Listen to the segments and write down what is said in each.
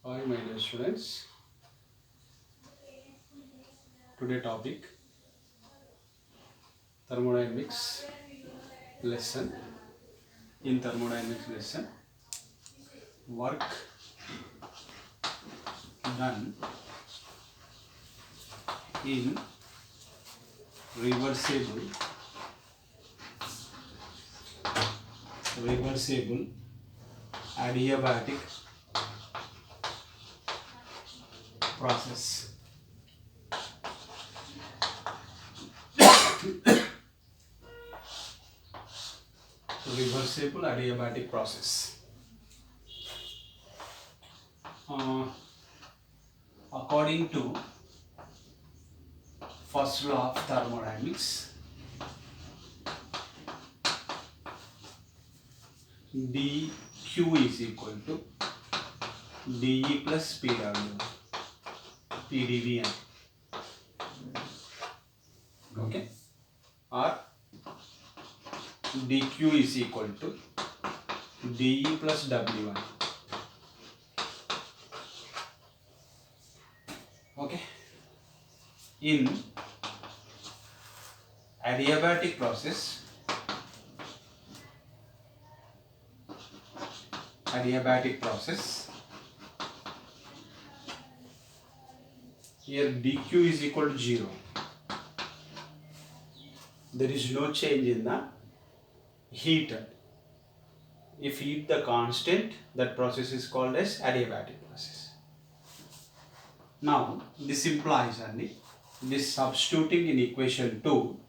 Hi my dear students, today topic thermodynamics lesson. In thermodynamics lesson, work done in reversible adiabatic process. Reversible adiabatic process. According to first law of thermodynamics, dq is equal to dE plus PW, PdV, okay, or dq is equal to dE plus W1, okay. In adiabatic process, here dq is equal to 0. There is no change in the heat. If heat the constant, that process is called as adiabatic process. Now this implies only this substituting in equation 2,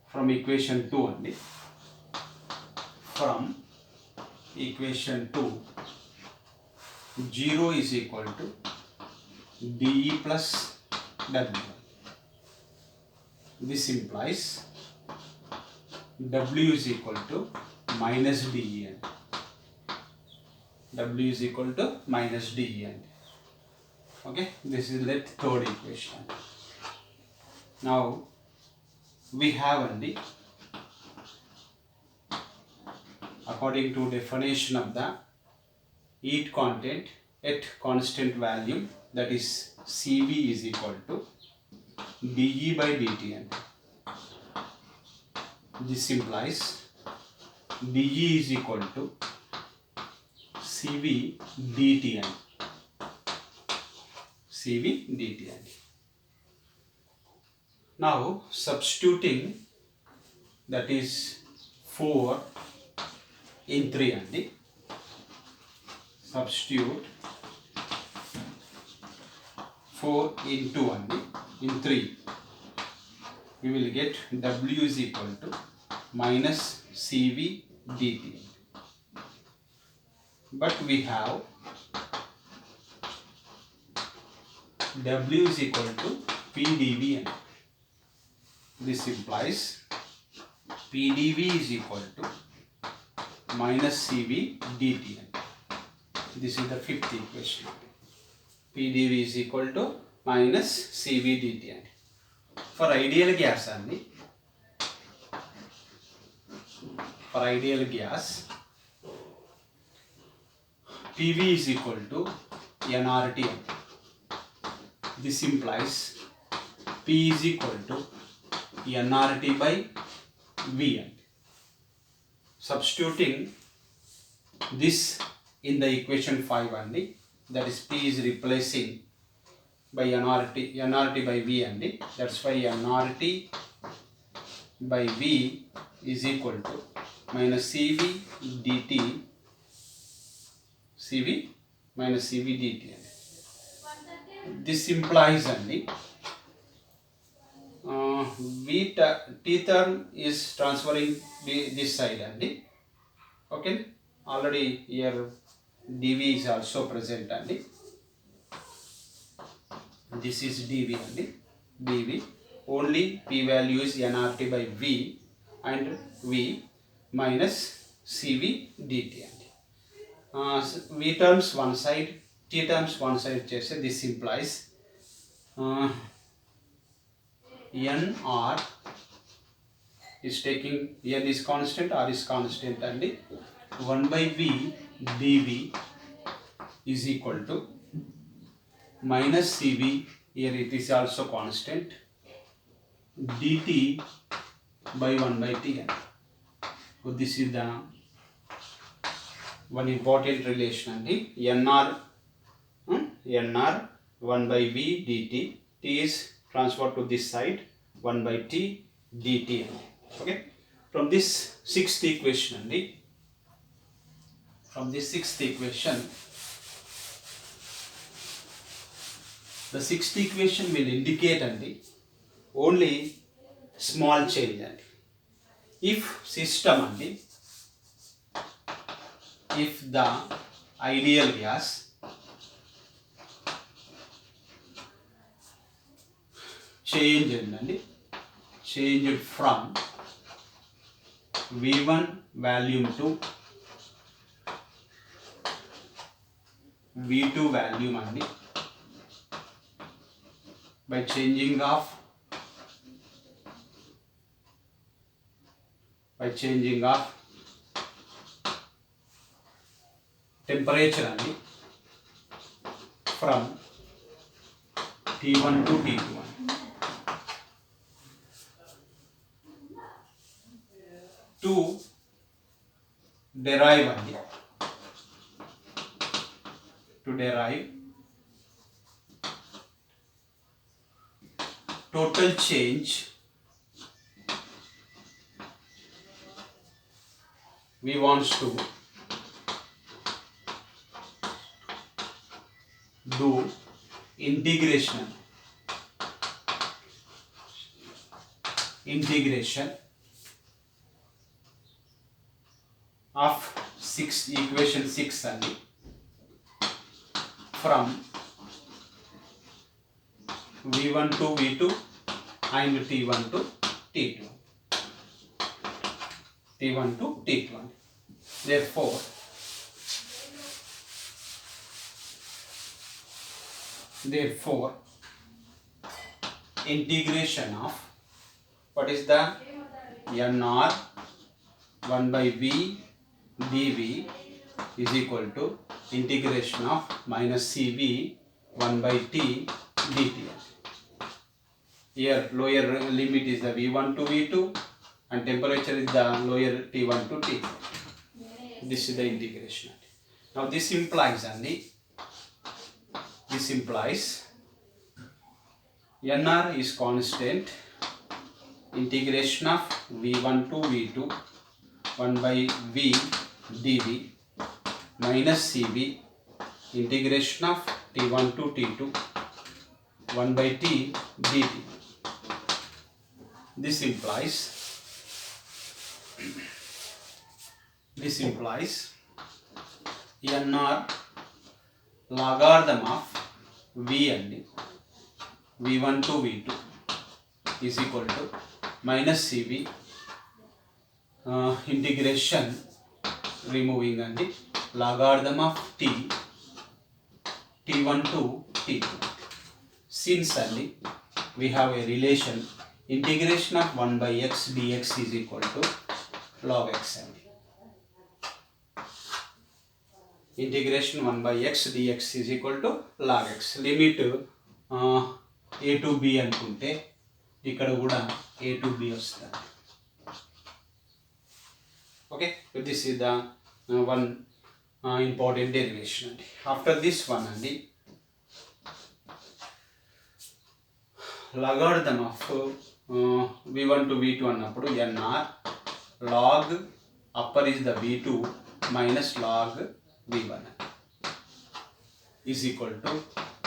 from equation 2 only, from equation 2, 0 is equal to dE plus W. This implies W is equal to minus dEn. W is equal to minus dEn. Okay, this is the third equation. Now we have only, according to definition of the heat content at constant volume, that is Cv is equal to dE by dTn. This implies dE is equal to Cv dTn. Cv dTn. Now substituting, that is 4 in 3 only. Substitute 4 in 2 only, in 3. We will get W is equal to minus Cv dt. But we have W is equal to PdV. This implies PdV is equal to minus Cv dt. This is the fifth equation. PdV is equal to minus Cv dt. For ideal gas only, PV is equal to nRT. This implies P is equal to nRT by V. Substituting this in the equation 5 only, that is P is replacing by nRT by V only. That's why nRT by V is equal to minus Cv dt, Cv minus Cv dt. This implies only T term is transferring this side only. Okay, already here dV is also present only. This is dV only, dV. Only P value is nRT by V and V minus Cv dt only. V terms one side, T terms one side chese. This implies nR is taking, n is constant, R is constant only. 1 by V dV is equal to minus CV, here it is also constant, dt by 1 by t. So this is the one important relation and the nr 1 by v dt, t is transferred to this side, 1 by t dt. Okay, from this sixth equation and the sixth equation will indicate and the only small change and if system and the if the ideal gas changed from V1 volume to V2 volume and by changing of temperature and from T1 to T2 to derive total change we want to do integration of equation 6 and from V1 to V2 and T1 to T2. Therefore, integration of what is the nr 1 by v dv is equal to integration of minus cv 1 by t dt. Here lower limit is the v1 to v2 and temperature is the lower t1 to t2. This is the integration. Now this implies nr is constant, integration of v1 to v2 1 by v dv minus cv integration of t1 to t2 1 by t dt. This implies nr logarithm of v and v1 to v2 is equal to minus cv integration removing and the logarithm of t1 to t2. Since we have a relation integration of 1 by x dx is equal to log x. Integration 1 by x dx is equal to log x. Limit a to b అనుకుంటే ఇక్కడ కూడా a to b వస్తుంది. Okay, so this is the one important derivation. After this one logarithm of v1 to v2 అన్నప్పుడు nr log upper is the v2 minus log v1 is equal to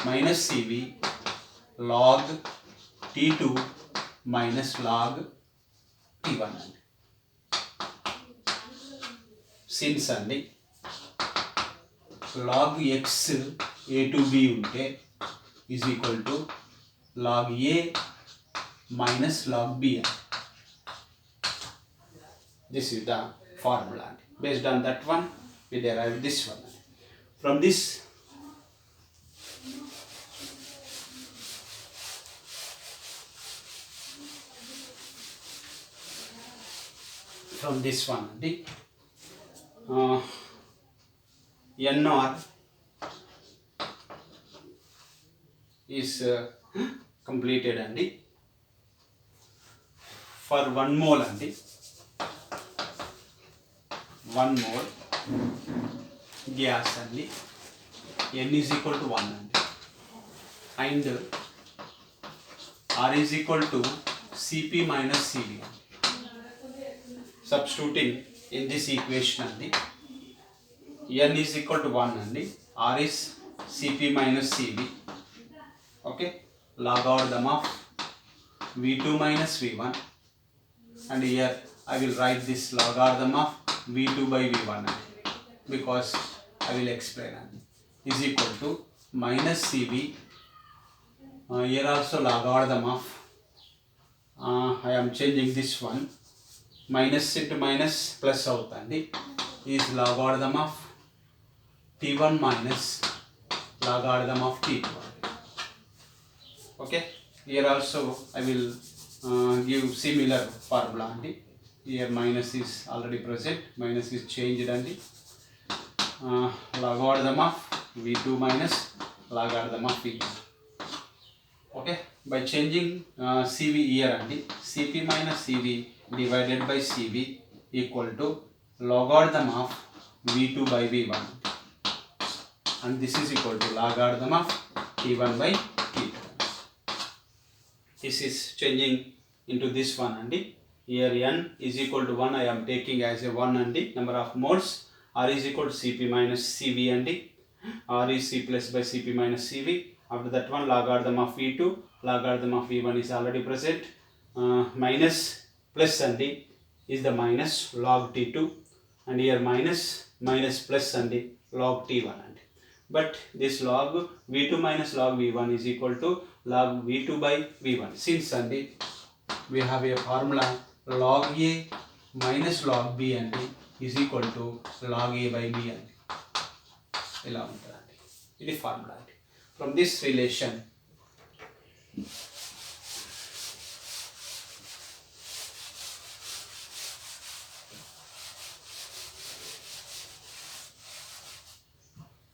minus cv log t2 minus log t1. Since log x a to b ఉంటే is equal to log a minus log b. This is the formula. Based on that one, we derive this one. From this one, nr is completed అండి. For 1 mole అండి, 1 mole gas అండి, n is equal to 1 అండి, and R is equal to Cp minus Cv. Substituting in this equation అండి, n is equal to 1 అండి, R is Cp minus Cv. Okay, logarithm of V2 minus V1, and here I will write this logarithm of V2 by V1 because I will explain is equal to minus Cv. Here also logarithm of I am changing this one, minus into minus plus అవుతుంది, is logarithm of T1 minus logarithm of T2. Okay, here also I will give similar formula అండి. Here minus is already present, minus is changed అండి, logarithm of V2 minus logarithm of V1. Okay, by changing Cv here అండి, Cp minus Cv divided by Cv equal to logarithm of V2 by V1, and this is equal to logarithm of T1 by T2. This is changing into this one అండి. Here n is equal to 1, I am taking as a 1 అండి, number of moles. R is equal to Cp minus Cv అండి, R is C plus by Cp minus Cv. After that one, logarithm of V2, logarithm of V1 is already present. Minus plus అండి is the minus log T2, and here minus minus plus అండి log T1 అండి. But this log V2 minus log V1 is equal to log V2 by V1. Since అండి we have a formula log A minus log B అండి is equal to log A by B అండి. ఇలా ఉంటుందండి, ఇది formula అండి. From this relation,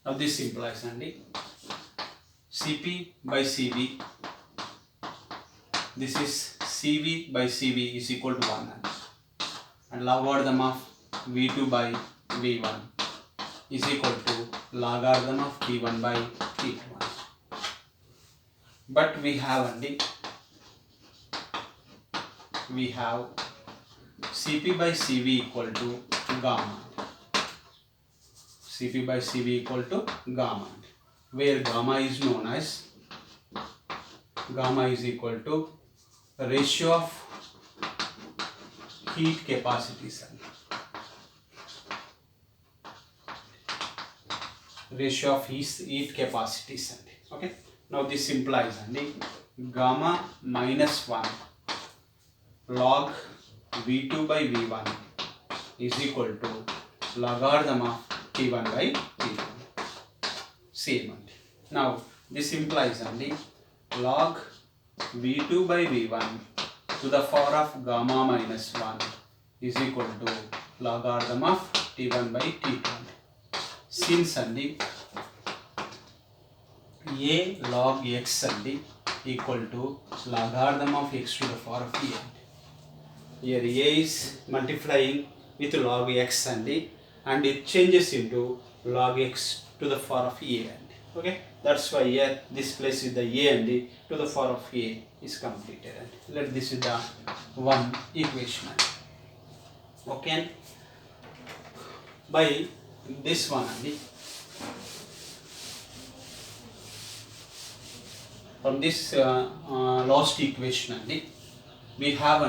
now this implies అండి Cp by Cv, this is Cv by Cv is equal to 1 and logarithm of V2 by V1 is equal to logarithm of T1 by T2. But we have Cp by Cv equal to gamma, Cp by Cv equal to gamma, where gamma is known as, gamma is equal to ratio of heat capacities, ratio of heat capacities. Okay, now this implies gamma minus 1 log V2 by V1 is equal to logarithm of T1 by T2. Same. Now this implies log V2 by V1 to the power of gamma minus 1 is equal to logarithm of T1 by T2. Since A log x equal to logarithm of x to the power of A. Here A is multiplying with log x and it changes into log x to the power of A. Okay, that's why here this place is the A and to the power of A is completed. Let this is the one equation. Okay, by this one from this last equation we have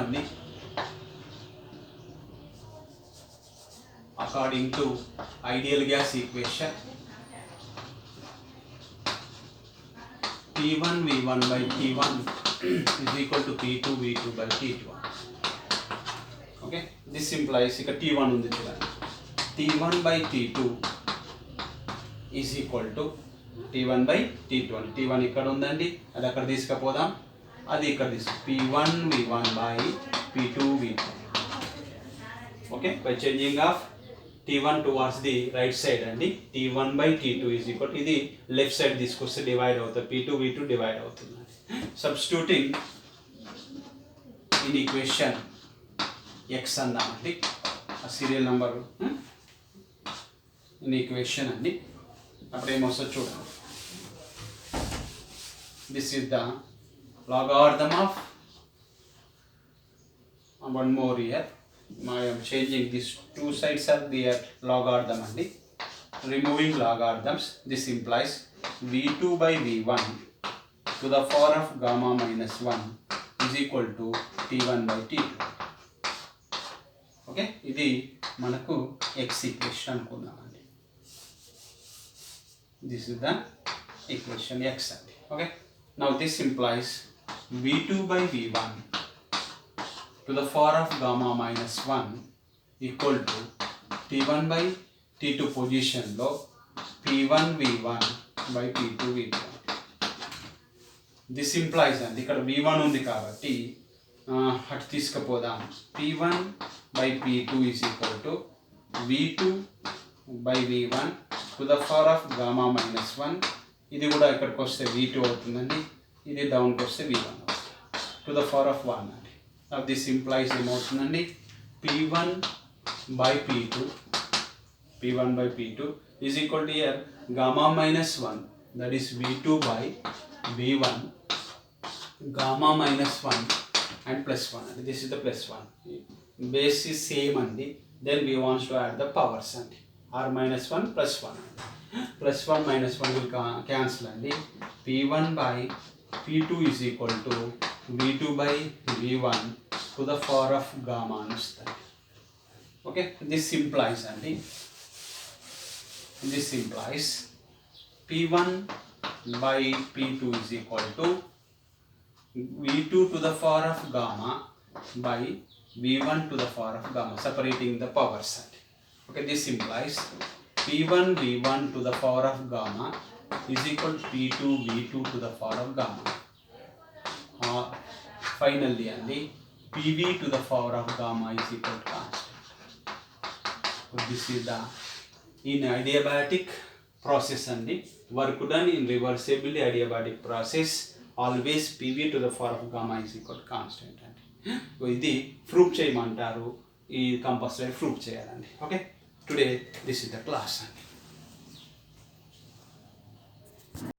according to ideal gas equation, T1 V1 by T1 is equal to T2 V2 by T2. Okay, this implies T1 ఉంది చూడండి, T1 by T2 is equal to T1 by T2 అని. T1 ఇక్కడ ఉందండి, అది అక్కడ తీసుకుపోదాం, అది ఇక్కడ తీసుకు P1 V1 by P2 V2. Okay, by changing of T1 towards the right side అండి T1 by T2 is equal to ఇది లెఫ్ట్ సైడ్ తీసుకొస్తే డివైడ్ అవుతుంది P2 V2 డివైడ్ అవుతుంది సబ్స్టిట్యూటింగ్ ఇన్ ఈక్వేషన్ x అందామండి ఆ సీరియల్ నెంబర్ ఇన్ ఈక్వేషన్ అండి అప్పుడు ఏమొస్తుందో చూడండి this is the logarithm of one more here I am changing these two sides of the logarithm and removing logarithms. This implies v2 by v1 to the power of gamma minus 1 is equal to t1 by t2. Okay, ఇది మనకు x equation అనుకుందామండి. This is the equation x అండి. Okay, now this implies v2 by v1 to the power of gamma minus 1 equal to t1 by t2 position లో p1 v1 by p2 v2. This implies అండి ఇక్కడ v1 ఉంది కాబట్టి అటు తీసుకుపోదాం p1 by p2 is equal to v2 by v1 to the power of gamma minus 1 ఇది కూడా ఇక్కడికి వస్తే v2 అవుతుందండి ఇది డౌన్కి వస్తే v1 అవుతుంది to the power of 1 అండి. Now this implies ఏమవుతుందండి p1 by p2 is equal to here gamma minus 1 that is v2 by v1 gamma minus 1 and plus 1 and this is the plus 1 base is same అండి then we want to add the powers అండి r minus 1 plus 1 అండి plus 1 minus 1 will cancel అండి p1 by p2 is equal to v2 by v1 to the power of gamma అని వస్తుంది. Okay, this implies అండి this implies p1 by p2 is equal to v2 to the power of gamma by v1 to the power of gamma separating the powers అండి. Okay, this implies p1 v1 to the power of gamma is equal to p2 v2 to the power of gamma. Finally అండి pv to the power of gamma is equal to constant. So this is the in adiabatic process అండి work done in reversibly adiabatic process always pv to the power of gamma is equal to constant అండి. ఇది proof చేయమంటారు ఈ compulsory proof చేయాలండి. Okay, today this is the class అండి.